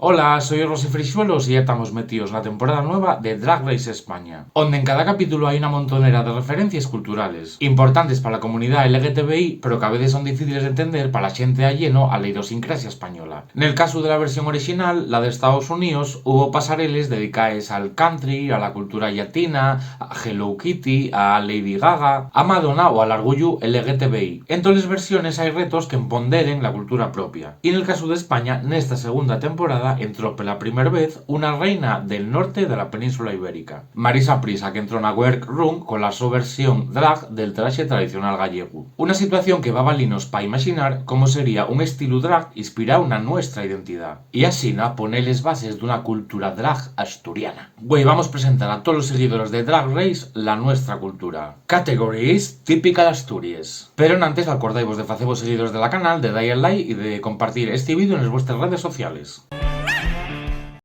Hola, soy Rosy Frixuelos y ya estamos metidos en la temporada nueva de Drag Race España, donde en cada capítulo hay una montonera de referencias culturales, importantes para la comunidad LGTBI, pero que a veces son difíciles de entender para la gente ajeno a la idiosincrasia española. En el caso de la versión original, la de Estados Unidos, hubo pasareles dedicadas al country, a la cultura latina, a Hello Kitty, a Lady Gaga, a Madonna o al orgullo LGTBI. En todas las versiones hay retos que empoderen la cultura propia. Y en el caso de España, en esta segunda temporada, entró por la primera vez una reina del norte de la península ibérica, Marisa Prisa, que entró en la workroom con la su versión drag del traje tradicional gallego. Una situación que va a valernos para imaginar cómo sería un estilo drag inspirado en nuestra identidad. Y así, ¿no?, pone las bases de una cultura drag asturiana. Güey, vamos a presentar a todos los seguidores de Drag Race la nuestra cultura. Categories típica de Asturias. Pero antes, acordáis de haceros seguidores de la canal, de darle al like y de compartir este vídeo en las vuestras redes sociales.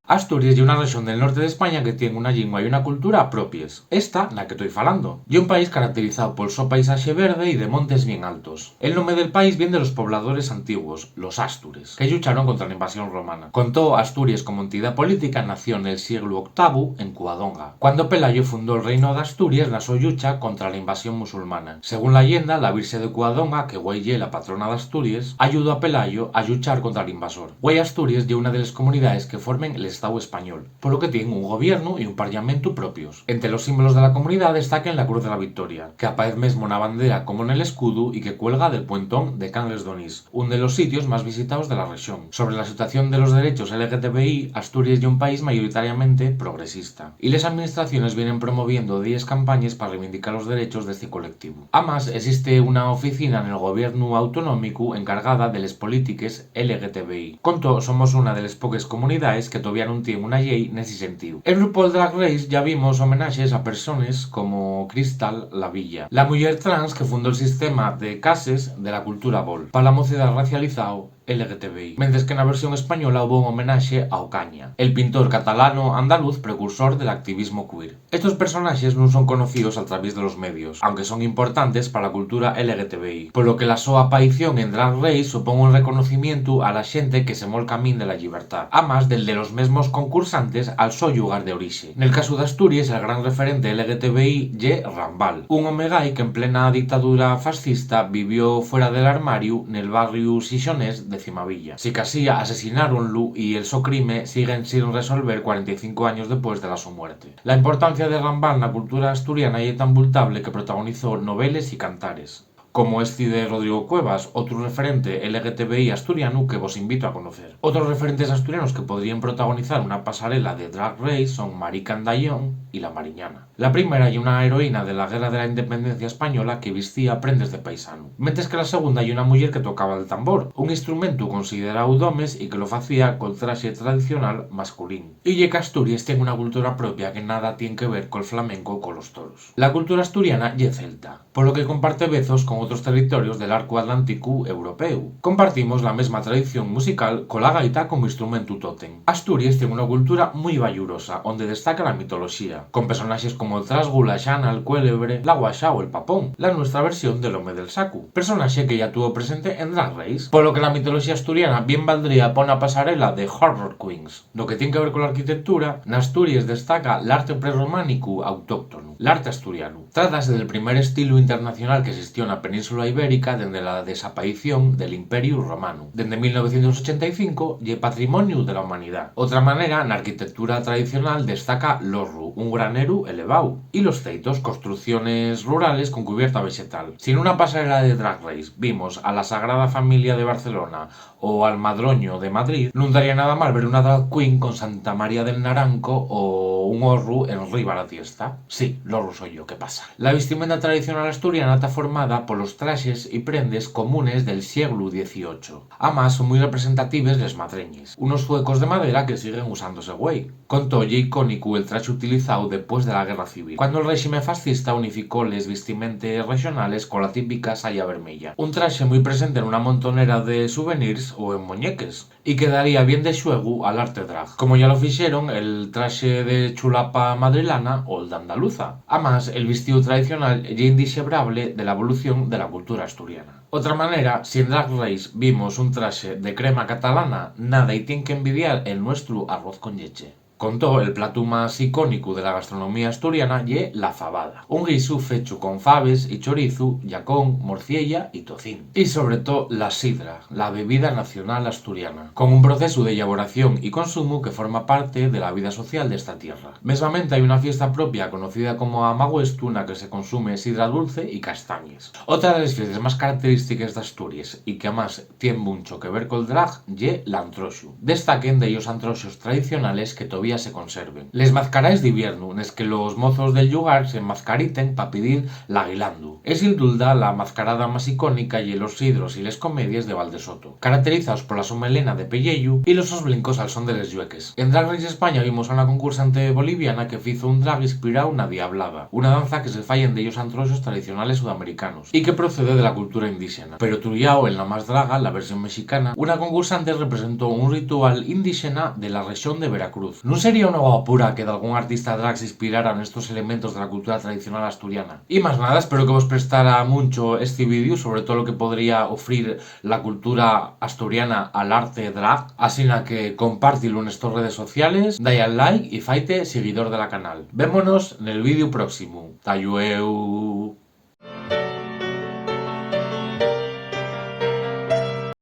Asturias es una región del norte de España que tiene una lengua y una cultura propias. Esta, la que estoy falando. Y un país caracterizado por su paisaje verde y de montes bien altos. El nombre del país viene de los pobladores antiguos, los Astures, que lucharon contra la invasión romana. Contó Asturias como entidad política nació en el siglo VIII en Covadonga, cuando Pelayo fundó el reino de Asturias en su lucha contra la invasión musulmana. Según la leyenda, la Virgen de Covadonga, que güey la patrona de Asturias, ayudó a Pelayo a luchar contra el invasor. Güey Asturias es una de las comunidades que formen el Estado español, por lo que tiene un gobierno y un parlamento propios. Entre los símbolos de la comunidad destacan la Cruz de la Victoria, que aparece mismo en la bandera como en el escudo y que cuelga del puentón de Canles d'Onís, uno de los sitios más visitados de la región. Sobre la situación de los derechos LGTBI, Asturias es un país mayoritariamente progresista, y las administraciones vienen promoviendo 10 campañas para reivindicar los derechos de este colectivo. Además, existe una oficina en el gobierno autonómico encargada de las políticas LGTBI. Conto, somos una de las pocas comunidades que todavía no tiene una ley en ese sentido. En RuPaul Drag Race ya vimos homenajes a personas como Crystal Lavilla, la mujer trans que fundó el sistema de cases de la cultura bol para la mocidad racializada LGTBI, mientras que en la versión española hubo un homenaje a Ocaña, el pintor catalano-andaluz precursor del activismo queer. Estos personajes no son conocidos a través de los medios, aunque son importantes para la cultura LGTBI, por lo que la súa aparición en Drag Race supone un reconocimiento a la gente que se mol camín de la libertad, además del de los mismos concursantes al su lugar de origen. En el caso de Asturias, el gran referente LGTBI ye Rambal, un home gay que en plena dictadura fascista vivió fuera del armario en el barrio sixonés de Cimavilla. Si casi asesinaronlo y el so crime siguen sin resolver 45 años después de la su muerte. La importancia de Rambal en la cultura asturiana es tan vultable que protagonizó noveles y cantares, como este de Rodrigo Cuevas, otro referente LGTBI asturiano que vos invito a conocer. Otros referentes asturianos que podrían protagonizar una pasarela de Drag Race son Mari Candallón y La Mariñana. La primera y una heroína de la Guerra de la Independencia Española que vestía prendas de paisano, mientras que la segunda hay una mujer que tocaba el tambor, un instrumento considerado d'homes y que lo hacía con traje tradicional masculino. Y que Asturias tiene una cultura propia que nada tiene que ver con el flamenco o con los toros. La cultura asturiana es celta, por lo que comparte vezos con otros territorios del arco atlántico europeo. Compartimos la misma tradición musical con la gaita como instrumento tótem. Asturias tiene una cultura muy vallurosa, donde destaca la mitología, con personajes como el Trasgu, la Xana, el Cuélebre, la Guaxa o el Papón, la nuestra versión del Home del Sacu, personaje que ya tuvo presente en Drag Race, por lo que la mitología asturiana bien valdría para una pasarela de Horror Queens. Lo que tiene que ver con la arquitectura, en Asturias destaca el arte prerrománico autóctono, el arte asturiano. Trátase del primer estilo internacional que existió en la península ibérica desde la desaparición del Imperio Romano. Desde 1985 y patrimonio de la humanidad. Otra manera, en la arquitectura tradicional destaca l'horru, un granero elevado, y los ceitos, construcciones rurales con cubierta vegetal. Si en una pasarela de Drag Race vimos a la Sagrada Familia de Barcelona o al Madroño de Madrid, no daría nada mal ver una drag queen con Santa María del Naranco o un horru en Riba la Tiesta. Sí, l'horru soy yo, ¿qué pasa? La vestimenta tradicional asturiana está formada por los trajes y prendes comunes del siglo XVIII. Además, son muy representativas les madreñes, unos zuecos de madera que siguen usándose güey. Contó ya icónico el traje utilizado después de la Guerra Civil, cuando el régimen fascista unificó les vestimentas regionales con la típica saya vermella. Un traje muy presente en una montonera de souvenirs o en muñeques. y quedaría bien de xuegu al arte drag, como ya lo fixeron el traxe de chulapa madrilana o el de andaluza. Además, el vestido tradicional es indixebrable de la evolución de la cultura asturiana. Otra manera, si en Drag Race vimos un traxe de crema catalana, nada y tiene que envidiar el nuestro arroz con leche. Contó el plato más icónico de la gastronomía asturiana ye la fabada, un guisu fecho con faves y chorizo, yacón, morciella y tocín. Y sobre todo la sidra, la bebida nacional asturiana, con un proceso de elaboración y consumo que forma parte de la vida social de esta tierra. Mesmamente hay una fiesta propia conocida como Amaguestu, en la que se consume sidra dulce y castañes. Otra de las fiestas más características de Asturias y que además tiene mucho que ver con el drag ye l'antroxu. Destaquen de ellos antroxos tradicionales que todavía se conserven. Les mazcarais d'hivierno, nes que los mozos del lugar se enmascariten pa pedir l'aguilandu. Es sin duda la mascarada más icónica y los sidros y les comedias de Valdesoto, caracterizados por la su melena de pelleyu y los sos blincos al son de les yueques. En Drag Race España vimos a una concursante boliviana que hizo un drag inspirado en la diablada, una danza que se falla en de ellos antroxos tradicionales sudamericanos y que procede de la cultura indígena. Pero truyao en la más draga, la versión mexicana, una concursante representó un ritual indígena de la región de Veracruz. ¿No sería una guapura que de algún artista drag se inspirara en estos elementos de la cultura tradicional asturiana? Y más nada, espero que os prestara mucho este vídeo sobre todo lo que podría ofrecer la cultura asturiana al arte drag, así que compártelo en estas redes sociales, dai al like y faite seguidor de la canal. Vémonos en el vídeo próximo. Tayueu.